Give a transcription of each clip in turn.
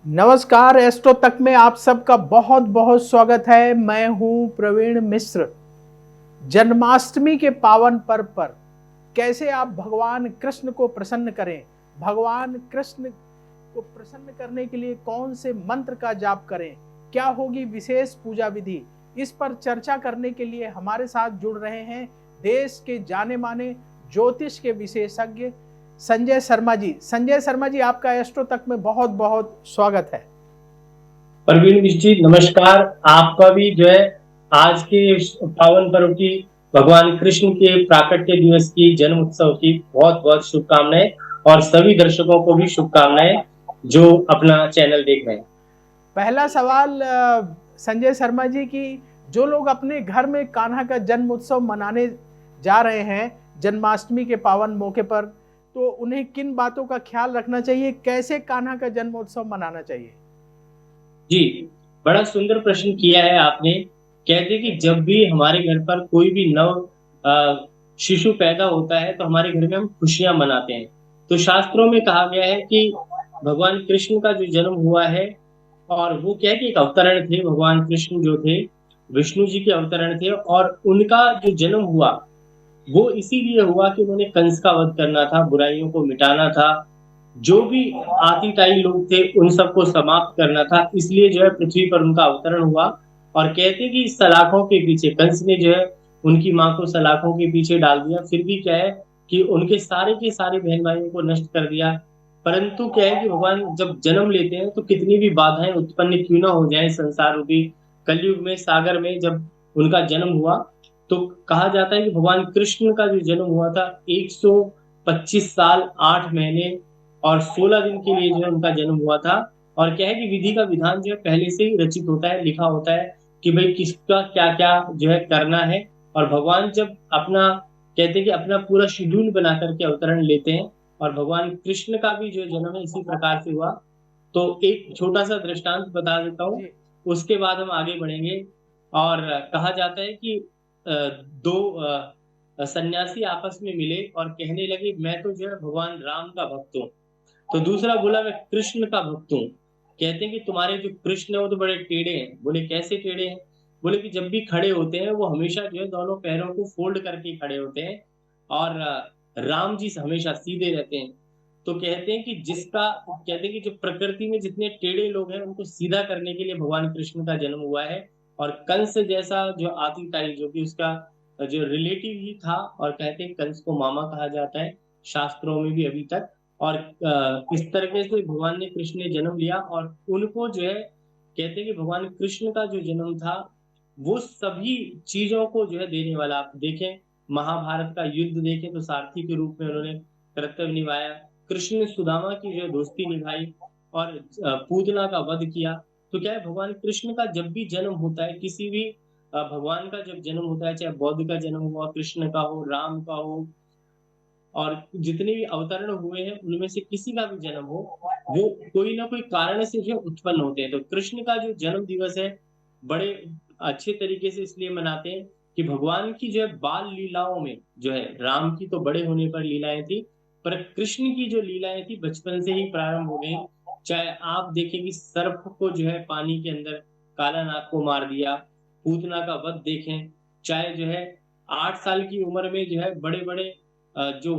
नमस्कार, एस्ट्रो तक में आप सबका बहुत बहुत स्वागत है। मैं हूं प्रवीण मिश्र। जन्माष्टमी के पावन पर्व पर कैसे आप भगवान कृष्ण को प्रसन्न करें, भगवान कृष्ण को प्रसन्न करने के लिए कौन से मंत्र का जाप करें, क्या होगी विशेष पूजा विधि, इस पर चर्चा करने के लिए हमारे साथ जुड़ रहे हैं देश के जाने माने ज्योतिष के विशेषज्ञ संजय शर्मा जी। संजय शर्मा जी, आपका एस्ट्रो तक में बहुत बहुत स्वागत है। परवीन मिश्र जी नमस्कार। आपका भी जो है आज के इस पावन पर्व की भगवान कृष्ण के प्राकट्य दिवस की जन्म उत्सव की बहुत बहुत शुभकामनाएं और सभी दर्शकों को भी शुभकामनाएं जो अपना चैनल देख रहे हैं। पहला सवाल संजय शर्मा जी की, जो लोग अपने घर में कान्हा का जन्म उत्सव मनाने जा रहे हैं जन्माष्टमी के पावन मौके पर, तो उन्हें किन बातों का ख्याल रखना चाहिए, कैसे कान्हा का जन्म उत्सव मनाना चाहिए? जी, बड़ा सुंदर प्रश्न किया है आपने। कहते कि जब भी हमारे घर पर कोई भी नव शिशु पैदा होता है तो हमारे घर में हम खुशियां मनाते हैं। तो शास्त्रों में कहा गया है कि भगवान कृष्ण का जो जन्म हुआ है, और वो क्या है कि एक अवतरण थे। भगवान कृष्ण जो थे विष्णु जी के अवतरण थे, और उनका जो जन्म हुआ वो इसीलिए हुआ कि उन्होंने कंस का वध करना था, बुराइयों को मिटाना था, जो भी आतिताई लोग थे उन सबको समाप्त करना था। इसलिए जो है पृथ्वी पर उनका अवतरण हुआ। और कहते कि सलाखों के पीछे कंस ने जो है उनकी माँ को सलाखों के पीछे डाल दिया, फिर भी क्या है कि उनके सारे के सारे बहन भाइयों को नष्ट कर दिया। परंतु क्या है कि भगवान जब जन्म लेते हैं तो कितनी भी बाधाएं उत्पन्न क्यों ना हो जाए संसार रूपी कलयुग में, सागर में जब उनका जन्म हुआ, तो कहा जाता है कि भगवान कृष्ण का जो जन्म हुआ था 125 साल 8 महीने और 16 दिन के लिए जो है उनका जन्म हुआ था। और क्या है कि विधि का विधान जो है पहले से ही रचित होता है, लिखा होता है कि भाई किसका क्या क्या जो है करना है। और भगवान जब अपना कहते हैं कि अपना पूरा शेड्यूल बना करके अवतरण लेते हैं, और भगवान कृष्ण का भी जो जन्म है इसी प्रकार से हुआ। तो एक छोटा सा दृष्टांत बता देता हूँ, जी। उसके बाद हम आगे बढ़ेंगे। और कहा जाता है कि दो सन्यासी आपस में मिले और कहने लगे मैं तो जो है भगवान राम का भक्त हूँ। तो दूसरा बोला मैं कृष्ण का भक्त हूँ। कहते हैं कि तुम्हारे जो कृष्ण है वो तो बड़े टेढ़े हैं। बोले कैसे टेढ़े हैं? बोले कि जब भी खड़े होते हैं वो हमेशा जो है दोनों पैरों को फोल्ड करके खड़े होते हैं, और राम जी हमेशा सीधे रहते हैं। तो कहते हैं कि जिसका कहते हैं कि जो प्रकृति में जितने टेढ़े लोग हैं उनको सीधा करने के लिए भगवान कृष्ण का जन्म हुआ है। और कंस जैसा जो आतिताई, जो कि उसका जो रिलेटिव ही था, और कहते हैं कंस को मामा कहा जाता है शास्त्रों में भी अभी तक। और इस तरीके से भगवान ने कृष्ण ने जन्म लिया, और उनको जो है कहते हैं कि भगवान कृष्ण का जो जन्म था वो सभी चीजों को जो है देने वाला। आप देखें महाभारत का युद्ध देखें तो सारथी के रूप में उन्होंने कर्तव्य निभाया। कृष्ण ने सुदामा की जो है दोस्ती निभाई, और पूतना का वध किया। तो क्या है भगवान कृष्ण का जब भी जन्म होता है, किसी भी भगवान का जब जन्म होता है, चाहे बौद्ध का जन्म हुआ, कृष्ण का हो, राम का हो, और जितने भी अवतरण हुए हैं उनमें से किसी का भी जन्म हो, वो कोई ना कोई कारण से जो उत्पन्न होते हैं। तो कृष्ण का जो जन्म दिवस है बड़े अच्छे तरीके से इसलिए मनाते हैं कि भगवान की जो है बाल लीलाओं में जो है, राम की तो बड़े होने पर लीलाएं थी, पर कृष्ण की जो लीलाएं थी बचपन से ही प्रारंभ हो गई। चाहे आप देखें कि सर्प को जो है पानी के अंदर काला नाग को मार दिया, पूतना का वध देखें, चाहे जो है 8 साल की उम्र में जो है बड़े बड़े जो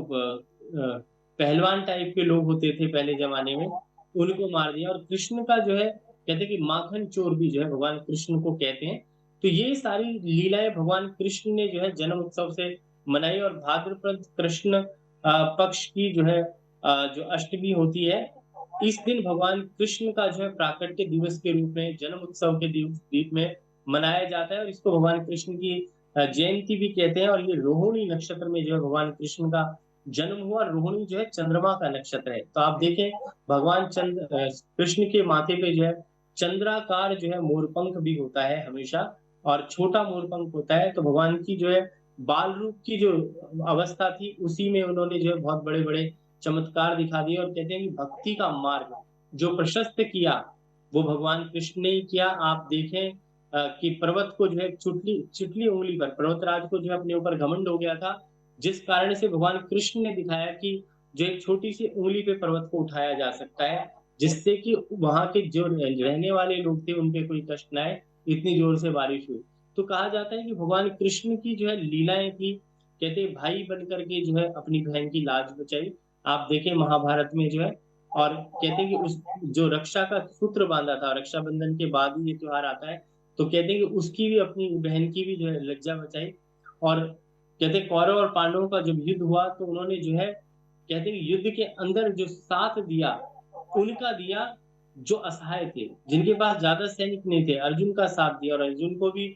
पहलवान टाइप के लोग होते थे पहले जमाने में, उनको मार दिया। और कृष्ण का जो है कहते हैं कि माखन चोर भी जो है भगवान कृष्ण को कहते हैं। तो ये सारी लीलाएं भगवान कृष्ण ने जो है जन्म उत्सव से मनाई। और भाद्रपद कृष्ण पक्ष की जो है जो अष्टमी होती है, इस दिन भगवान कृष्ण का जो है प्राकट्य दिवस के रूप में, जन्म उत्सव के रूप में मनाया जाता है। और इसको भगवान कृष्ण की जयंती भी कहते हैं। और ये रोहिणी नक्षत्र में जो है भगवान कृष्ण का जन्म हुआ। रोहिणी जो है चंद्रमा का नक्षत्र है। तो आप देखें भगवान कृष्ण के माथे पे जो है चंद्राकार जो है मोरपंख भी होता है हमेशा, और छोटा मोरपंख होता है। तो भगवान की जो है बाल रूप की जो अवस्था थी उसी में उन्होंने जो है बहुत बड़े बड़े चमत्कार दिखा दिए। और कहते हैं कि भक्ति का मार्ग जो प्रशस्त किया वो भगवान कृष्ण ने ही किया। आप देखें कि पर्वत को जो है चुटली चिटली उंगली पर पर्वतराज को जो है अपने ऊपर घमंड हो गया था, जिस कारण से भगवान कृष्ण ने दिखाया कि जो एक छोटी सी उंगली पे पर्वत को उठाया जा सकता है। जिससे कि वहाँ के जो रहने वाले लोग थे उन पे कोई कष्ट ना आए, इतनी ज़ोर से बारिश हुई। तो कहा जाता है कि भगवान कृष्ण की जो है लीलाएँ थी, कहते हैं भाई बन कर के जो है अपनी बहन की लाज बचाई। आप देखें महाभारत में जो है, और कहते हैं कि उस जो रक्षा का सूत्र बाँधा था, रक्षाबंधन के बाद ही ये त्योहार आता है, तो कहते हैं कि उसकी भी अपनी बहन की भी जो है लज्जा बचाई। और कहते हैं कौरव और पांडवों का जब युद्ध हुआ तो उन्होंने जो है, कहते हैं कि युद्ध के अंदर जो साथ दिया, उनका दिया जो असहाय थे, जिनके पास ज़्यादा सैनिक नहीं थे, अर्जुन का साथ दिया और अर्जुन को भी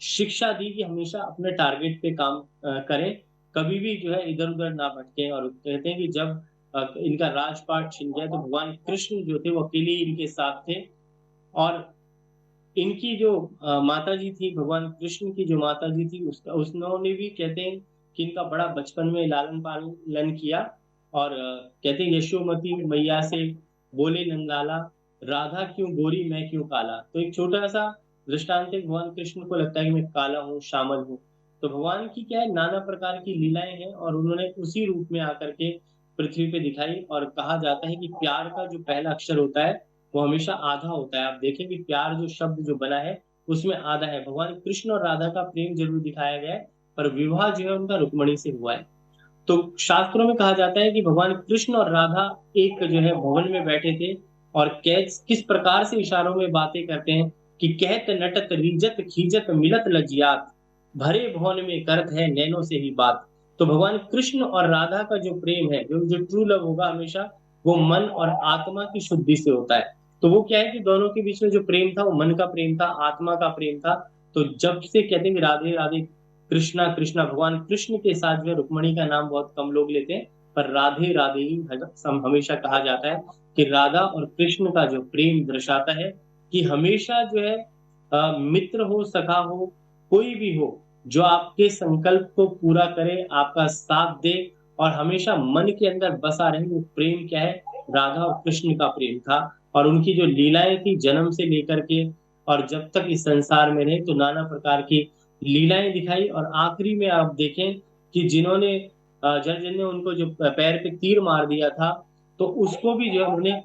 शिक्षा दी कि हमेशा अपने टारगेट पे काम करें, कभी भी जो है इधर-उधर ना भटकें। और कहते हैं कि जब इनका राजपाट छिन गया तो भगवान कृष्ण जो थे वो अकेले ही इनके साथ थे। और इनकी जो माताजी थी, भगवान कृष्ण की जो माताजी थी, उसका उन्होंने भी कहते हैं कि इनका बड़ा बचपन में लालन-पालन किया। और कहते हैं यशोमती मैया से बोले नंदलाला, राधा क्यों गोरी मैं क्यों काला। तो एक छोटा-सा दृष्टांत है, भगवान कृष्ण को लगता है कि मैं काला हूँ, श्यामल हूँ। तो भगवान की क्या है, नाना प्रकार की लीलाएँ हैं और उन्होंने उसी रूप में आकर के पृथ्वी पे दिखाई। और कहा जाता है कि प्यार का जो पहला अक्षर होता है, वो हमेशा आधा होता है। आप देखें कि प्यार जो शब्द जो बना है, उसमें आधा है। भगवान कृष्ण और राधा का प्रेम ज़रूर दिखाया गया है, पर विवाह जो है उनका रुक्मिणी से हुआ है। तो शास्त्रों में कहा जाता है कि भगवान कृष्ण और राधा एक जो है भवन में बैठे थे, और कैस किस प्रकार से इशारों में बातें करते हैं कि कहत नटत रीजत खीजत मिलत लजियात, भरे भवन में करत है नैनों से ही बात। तो भगवान कृष्ण और राधा का जो प्रेम है, जो ट्रू लव होगा हमेशा, वो मन और आत्मा की शुद्धि से होता है। तो वो क्या है कि दोनों के बीच में जो प्रेम था वो मन का प्रेम था, आत्मा का प्रेम था। तो जब से कहते हैं कि राधे राधे कृष्णा कृष्णा, भगवान कृष्ण के साथ जो है रुक्मिणी का नाम बहुत कम लोग लेते हैं, पर राधे राधे ही हमेशा कहा जाता है कि राधा और कृष्ण का जो प्रेम दर्शाता है कि हमेशा जो है मित्र हो, सखा हो, कोई भी हो, जो आपके संकल्प को पूरा करे, आपका साथ दे और हमेशा मन के अंदर बसा रहे, वो प्रेम क्या है, राधा और कृष्ण का प्रेम था। और उनकी जो लीलाएं थी जन्म से लेकर के और जब तक इस संसार में रहे, तो नाना प्रकार की लीलाएँ दिखाई। और आखिरी में आप देखें कि जिन्होंने जर्जन ने उनको जो पैर पे तीर मार दिया था, तो उसको भी जो है उन्होंने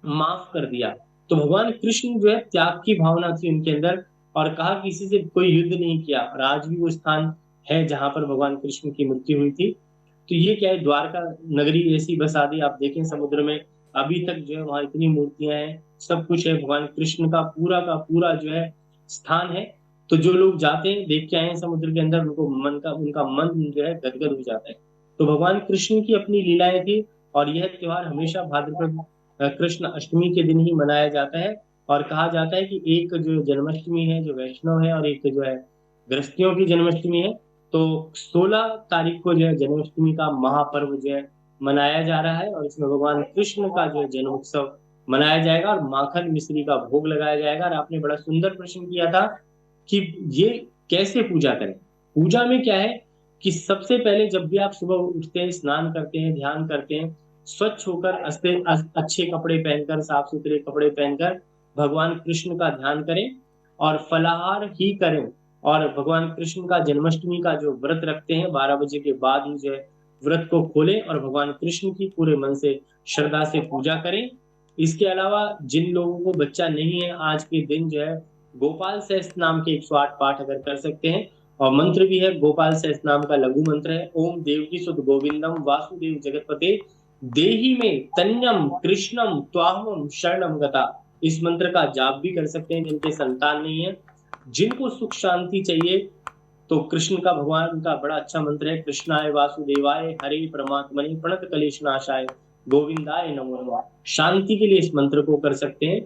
माफ़ कर दिया। तो भगवान कृष्ण जो है त्याग की भावना थी उनके अंदर, और कहा किसी से कोई युद्ध नहीं किया, और आज भी वो स्थान है जहाँ पर भगवान कृष्ण की मृत्यु हुई थी। तो ये क्या है, द्वारका नगरी ऐसी बसा दी, आप देखें समुद्र में अभी तक जो है वहाँ इतनी मूर्तियाँ हैं, सब कुछ है, भगवान कृष्ण का पूरा जो है स्थान है। तो जो लोग जाते हैं, देख के आए हैं समुद्र के अंदर, उनका मन जो है गदगद हो जाता है। तो भगवान कृष्ण की अपनी लीलाएँ थी, और यह त्योहार हमेशा भाद्रपद कृष्ण अष्टमी के दिन ही मनाया जाता है। और कहा जाता है कि एक जो जन्माष्टमी है, जो वैष्णव है, और एक जो है गृहस्थियों की जन्माष्टमी है। तो 16 तारीख को जो है जन्माष्टमी का महापर्व जो है मनाया जा रहा है, और इसमें भगवान कृष्ण का जो है जन्मोत्सव मनाया जाएगा और माखन मिश्री का भोग लगाया जाएगा। और आपने बड़ा सुंदर प्रश्न किया था कि ये कैसे पूजा करें? पूजा में क्या है कि सबसे पहले जब भी आप सुबह उठते हैं, स्नान करते हैं, ध्यान करते हैं, स्वच्छ होकर अच्छे कपड़े पहनकर, साफ-सुथरे कपड़े पहनकर भगवान कृष्ण का ध्यान करें और फलाहार ही करें। और भगवान कृष्ण का जन्माष्टमी का जो व्रत रखते हैं, 12 बजे के बाद ही जो है व्रत को खोलें और भगवान कृष्ण की पूरे मन से, श्रद्धा से पूजा करें। इसके अलावा जिन लोगों को बच्चा नहीं है, आज के दिन जो है गोपाल सहस्त्र नाम के 108 पाठ अगर कर सकते हैं, और मंत्र भी है गोपाल सहस्त्र नाम का लघु मंत्र है, ओम देवकी सुत गोविंदम वासुदेव जगतपते देही में तन्यम कृष्णम त्वाहम शरणम गता। इस मंत्र का जाप भी कर सकते हैं जिनके संतान नहीं है। जिनको सुख शांति चाहिए, तो कृष्ण का, भगवान का बड़ा अच्छा मंत्र है, कृष्णाय वासुदेवाय हरे परमात्मने प्रणत कलेश नाशाय गोविंदाय नमो नमः। शांति के लिए इस मंत्र को कर सकते हैं।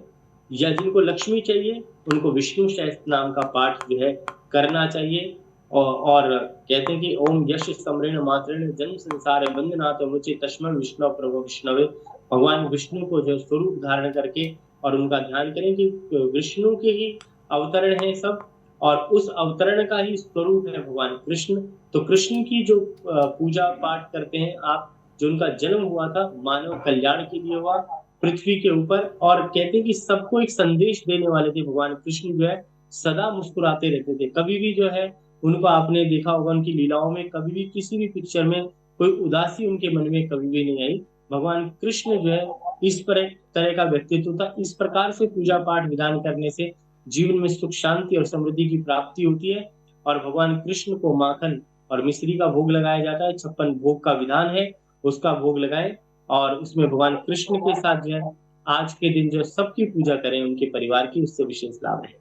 या जिनको लक्ष्मी चाहिए, उनको विष्णु सहस्त्र नाम का पाठ जो है करना चाहिए। और कहते हैं कि ओम यश स्मरण मात्रेण जन्म संसार बंधनात् मुचे तस्मै विष्णु प्रभु विष्णवे। भगवान विष्णु को जो स्वरूप धारण करके और उनका ध्यान करें कि विष्णु के ही अवतरण है सब, और उस अवतरण का ही स्वरूप है भगवान कृष्ण। तो कृष्ण की जो पूजा पाठ करते हैं आप, जो उनका जन्म हुआ था मानव कल्याण के लिए हुआ पृथ्वी के ऊपर, और कहते हैं कि सबको एक संदेश देने वाले थे भगवान कृष्ण, जो है सदा मुस्कुराते रहते थे। कभी भी जो है उनको आपने देखा होगा उनकी लीलाओं में, कभी भी किसी भी पिक्चर में कोई उदासी उनके मन में कभी भी नहीं आई। भगवान कृष्ण जो है इस तरह का व्यक्तित्व था। इस प्रकार से पूजा पाठ विधान करने से जीवन में सुख शांति और समृद्धि की प्राप्ति होती है। और भगवान कृष्ण को माखन और मिश्री का भोग लगाया जाता है। 56 भोग का विधान है, उसका भोग लगाएं और उसमें भगवान कृष्ण के साथ जो है आज के दिन जो सबकी पूजा करें उनके परिवार की, उससे विशेष लाभ है।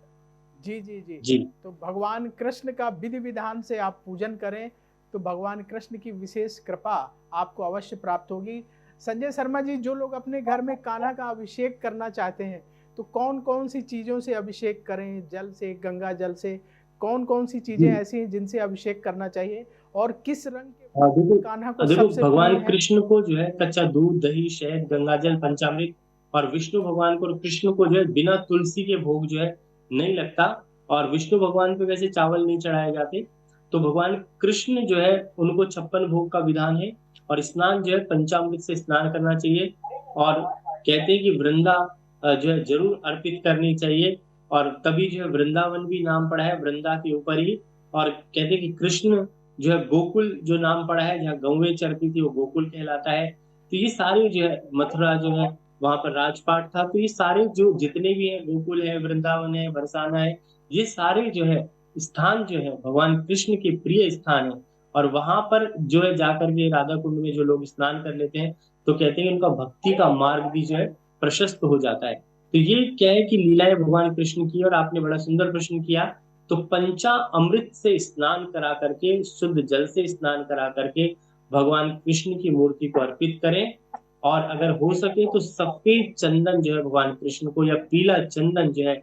जी, जी, जी। जी। तो भगवान कृष्ण का विधि-विधान से आप पूजन करें, तो भगवान कृष्ण की विशेष कृपा आपको अवश्य प्राप्त होगी। संजय शर्मा जी, जो लोग अपने घर में कान्हा का अभिषेक करना चाहते हैं, तो कौन-कौन सी चीज़ों से अभिषेक करें? जल से, गंगा जल से? कौन-कौन सी चीज़ें जी। ऐसी हैं जिनसे अभिषेक करना चाहिए? और किस रंग के हाँ, फूल कान्हा को देखो सबसे भगवान प्रिय हैं? कृष्ण को जो है कच्चा दूध, दही, शहद, गंगाजल, पंचामृत और विष्णु भगवान को और कृष्ण को जो है बिना तुलसी के भोग जो है नहीं लगता। और विष्णु भगवान को वैसे चावल नहीं चढ़ाए जाते। तो भगवान कृष्ण जो है उनको 56 भोग का विधान है और स्नान जो है पंचामृत से स्नान करना चाहिए। और कहते हैं कि वृंदा जो है ज़रूर अर्पित करनी चाहिए और तभी जो है वृंदावन भी नाम पड़ा है वृंदा के ऊपर ही। और कहते हैं कि कृष्ण जो है गोकुल जो नाम पड़ा है, जहाँ गौएँ चरती थी वो गोकुल कहलाता है। तो ये सारे जो है मथुरा जो है वहाँ पर राजपाट था। तो ये सारे जो जितने भी हैं गोकुल है, वृंदावन है, बरसाना है, ये सारे जो है स्थान जो है भगवान कृष्ण के प्रिय स्थान है। और वहाँ पर जो है जाकर के राधा कुंड में जो लोग स्नान कर लेते हैं, तो कहते हैं उनका भक्ति का मार्ग भी जो है प्रशस्त हो जाता है। तो ये क्या है कि लीलाएँ भगवान कृष्ण की। और आपने बड़ा सुंदर प्रश्न किया। तो पंचामृत से स्नान करा करके, शुद्ध जल से स्नान करा करके भगवान कृष्ण की मूर्ति को अर्पित करें। और अगर हो सके तो सफ़ेद चंदन जो है भगवान कृष्ण को या पीला चंदन जो है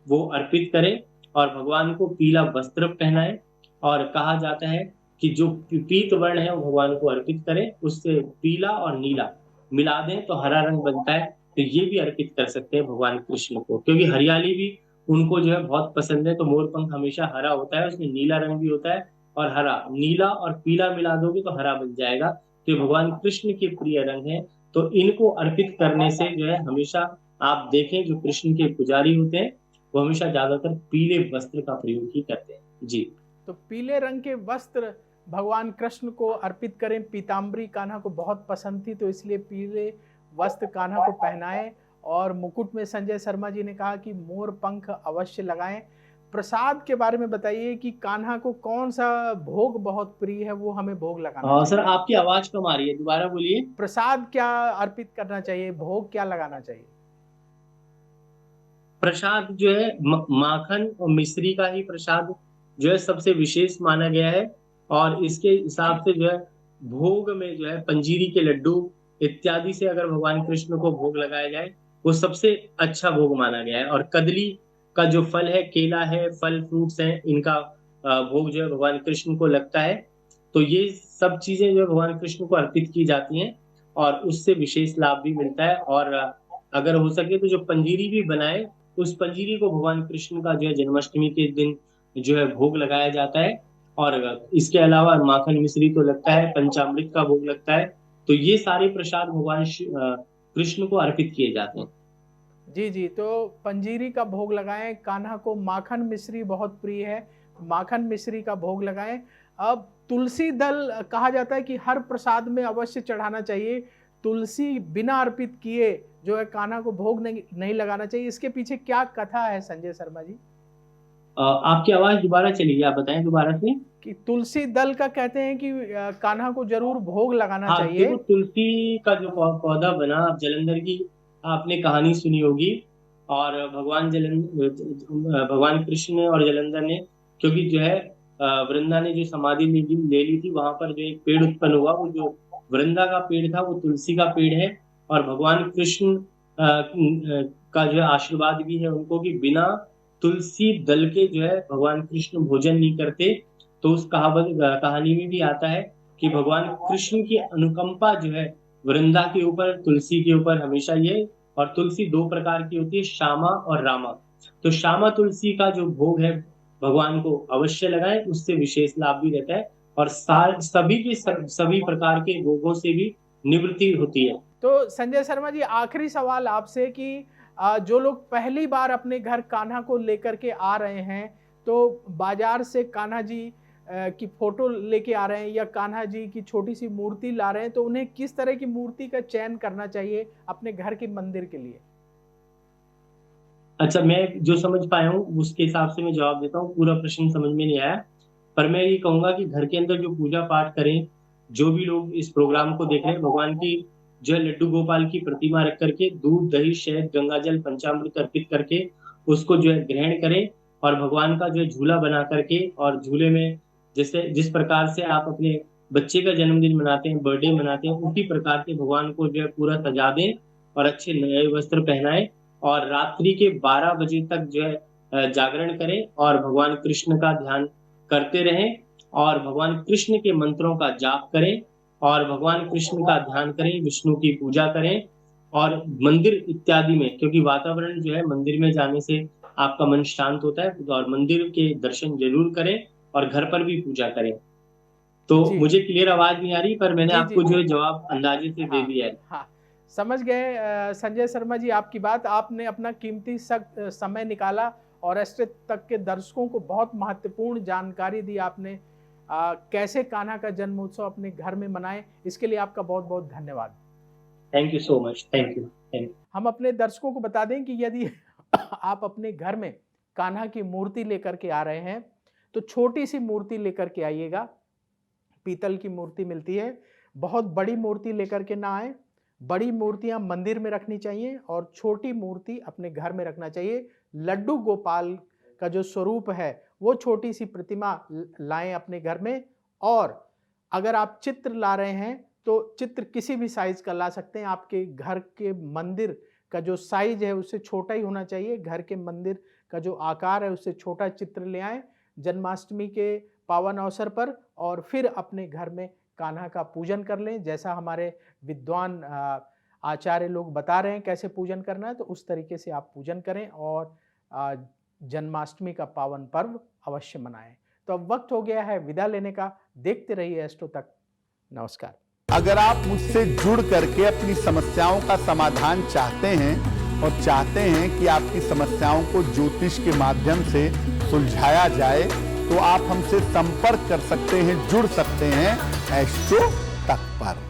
वो अर्पित करें और भगवान को पीला वस्त्र पहनाएँ। और कहा जाता है कि जो पीत वर्ण है वो भगवान को अर्पित करें, उससे पीला और नीला मिला दें तो हरा रंग बनता है। तो ये भी अर्पित कर सकते हैं भगवान कृष्ण को, क्योंकि हरियाली भी उनको जो है बहुत पसंद है। तो मोर-पंख हमेशा हरा होता है, उसमें नीला रंग भी होता है और हरा। नीला और पीला मिला दोगे तो हरा बन जाएगा। तो ये भगवान कृष्ण के प्रिय रंग हैं। तो इनको अर्पित करने से जो है हमेशा आप देखें जो कृष्ण के पुजारी होते हैं, वो हमेशा ज़्यादातर पीले वस्त्र का प्रयोग ही करते हैं। जी। तो पीले रंग के वस्त्र भगवान कृष्ण को अर्पित करें। पीताम्बरी कान्हा को बहुत पसंद थी, तो इसलिए पीले वस्त्र कान्हा को पहनाएं। और मुकुट में संजय शर्मा जी ने कहा कि मोर पंख अवश्य लगाएं। प्रसाद के बारे में बताइए कि कान्हा को कौन सा भोग बहुत प्रिय है, वो हमें भोग लगाना सर चाहिए। आपकी आवाज़ कम आ रही है, दोबारा बोलिए। प्रसाद क्या अर्पित करना चाहिए, भोग क्या लगाना चाहिए? प्रसाद जो है माखन और मिश्री का ही प्रसाद जो है सबसे विशेष माना गया है। और इसके हिसाब से जो है भोग में जो है पंजीरी के लड्डू इत्यादि से अगर भगवान कृष्ण को भोग लगाया जाए, वो सबसे अच्छा भोग माना गया है। और कदली का जो फल है, केला है, फल फ्रूट्स हैं, इनका भोग जो है भगवान कृष्ण को लगता है। तो ये सब चीज़ें जो है भगवान कृष्ण को अर्पित की जाती हैं और उससे विशेष लाभ भी मिलता है। और अगर हो सके तो जो पंजीरी भी बनाएँ, उस पंजीरी को भगवान कृष्ण का जो है जन्माष्टमी के दिन जो है भोग लगाया जाता है। और इसके अलावा माखन मिश्री तो लगता है, पंचामृत का भोग लगता है। तो ये सारे प्रसाद भगवान कृष्ण को अर्पित किए जाते हैं। जी, जी। तो पंजीरी का भोग लगाएँ, कान्हा को माखन मिश्री बहुत प्रिय है, माखन मिश्री का भोग लगाएँ। अब तुलसी दल कहा जाता है कि हर प्रसाद में अवश्य चढ़ाना चाहिए। तुलसी बिना अर्पित किए जो है कान्हा को भोग नहीं नहीं लगाना चाहिए। इसके पीछे क्या कथा है संजय शर्मा जी? आपकी आवाज़ दोबारा चली गई, आप बताएँ दोबारा से? कि तुलसी दल का कहते हैं कि कान्हा को ज़रूर भोग लगाना हाँ, चाहिए। देखो तुलसी का जो पौधा बना, अब जालंधर की आपने कहानी सुनी होगी। और भगवान कृष्ण और जालंधर ने, क्योंकि जो है वृंदा ने जो समाधि ले ली थी, वहाँ पर जो एक पेड़ उत्पन्न हुआ, वो जो वृंदा का पेड़ था वो तुलसी का पेड़ है। और भगवान कृष्ण का जो है आशीर्वाद भी है उनको कि बिना तुलसी दल के जो है भगवान कृष्ण भोजन नहीं करते। तो उस कहानी में भी आता है कि भगवान कृष्ण की अनुकंपा जो है वृंदा के ऊपर, तुलसी के ऊपर हमेशा ये। और तुलसी 2 प्रकार की होती है, श्यामा और रामा। तो श्यामा तुलसी का जो भोग है भगवान को अवश्य लगाएँ, उससे विशेष लाभ भी रहता है और सभी प्रकार के रोगों से भी निवृत्ति होती है। तो संजय शर्मा जी, आखिरी सवाल आपसे कि जो लोग पहली बार अपने घर कान्हा को लेकर के आ रहे हैं, तो बाजार से कान्हा जी की फोटो लेके आ रहे हैं या कान्हा जी की छोटी सी मूर्ति ला रहे हैं, तो उन्हें किस तरह की मूर्ति का चयन करना चाहिए अपने घर के मंदिर के लिए? अच्छा, मैं जो समझ पाया हूँ उसके हिसाब से मैं जवाब देता हूँ। पूरा प्रश्न समझ में नहीं आया, पर मैं ये कहूँगा कि घर के अंदर जो पूजा-पाठ करें, जो भी लोग इस प्रोग्राम को देख रहे हैं, भगवान की जो है लड्डू गोपाल की प्रतिमा रख कर के दूध, दही, शहद, गंगाजल, पंचामृत अर्पित करके उसको जो है ग्रहण करें और भगवान का जो है झूला बना कर के और झूले में जैसे जिस प्रकार से आप अपने बच्चे का जन्मदिन मनाते हैं, बर्थडे मनाते हैं, उसी प्रकार से भगवान को जो है पूरा सजा दें और अच्छे नए वस्त्र पहनाएँ और रात्रि के 12 बजे तक जो है जागरण करें और भगवान कृष्ण का ध्यान करते रहें और भगवान कृष्ण के मंत्रों का जाप करें और भगवान कृष्ण का ध्यान करें, विष्णु की पूजा करें और मंदिर इत्यादि में क्योंकि वातावरण जो है मंदिर में जाने से आपका मन शांत होता है और मंदिर के दर्शन ज़रूर करें और घर पर भी पूजा करें। तो जी, मुझे क्लियर आवाज़ नहीं आ रही पर मैंने जी, जी, आपको जो है जी। जवाब अंदाज़े से दे हाँ, दिया है। हाँ, समझ गए संजय शर्मा जी आपकी बात। आपने अपना कीमती समय निकाला और एस्ट्रो तक के दर्शकों को बहुत महत्वपूर्ण जानकारी दी आपने। कैसे कान्हा का जन्मोत्सव अपने घर में मनाएँ, इसके लिए आपका बहुत-बहुत धन्यवाद। Thank you so much. Thank you. Thank you. हम अपने दर्शकों को बता दें कि यदि आप अपने घर में कान्हा की मूर्ति लेकर के आ रहे हैं, तो छोटी-सी मूर्ति लेकर के आइएगा। पीतल की मूर्ति मिलती है, बहुत बड़ी मूर्ति लेकर के ना आएँ। बड़ी मूर्तियाँ मंदिर में रखनी चाहिए और छोटी मूर्ति अपने घर में रखना चाहिए। लड्डू गोपाल का जो स्वरूप है, वो छोटी-सी प्रतिमा लाएँ अपने घर में। और अगर आप चित्र ला रहे हैं, तो चित्र किसी भी साइज़ का ला सकते हैं। आपके घर के मंदिर का जो साइज़ है, उससे छोटा ही होना चाहिए। घर के मंदिर का जो आकार है, उससे छोटा चित्र ले आएँ जन्माष्टमी के पावन अवसर पर और फिर अपने घर में कान्हा का पूजन कर लें। जैसा हमारे विद्वान आचार्य लोग बता रहे हैं कैसे पूजन करना है, तो उस तरीके से आप पूजन करें और जन्माष्टमी का पावन पर्व अवश्य मनाएं। तो अब वक्त हो गया है विदा लेने का। देखते रहिए एस्ट्रो तक। नमस्कार। अगर आप मुझसे जुड़ करके अपनी समस्याओं का समाधान चाहते हैं और चाहते हैं कि आपकी समस्याओं को ज्योतिष के माध्यम से सुलझाया जाए, तो आप हमसे संपर्क कर सकते हैं, जुड़ सकते हैं एस्ट्रो तक पर।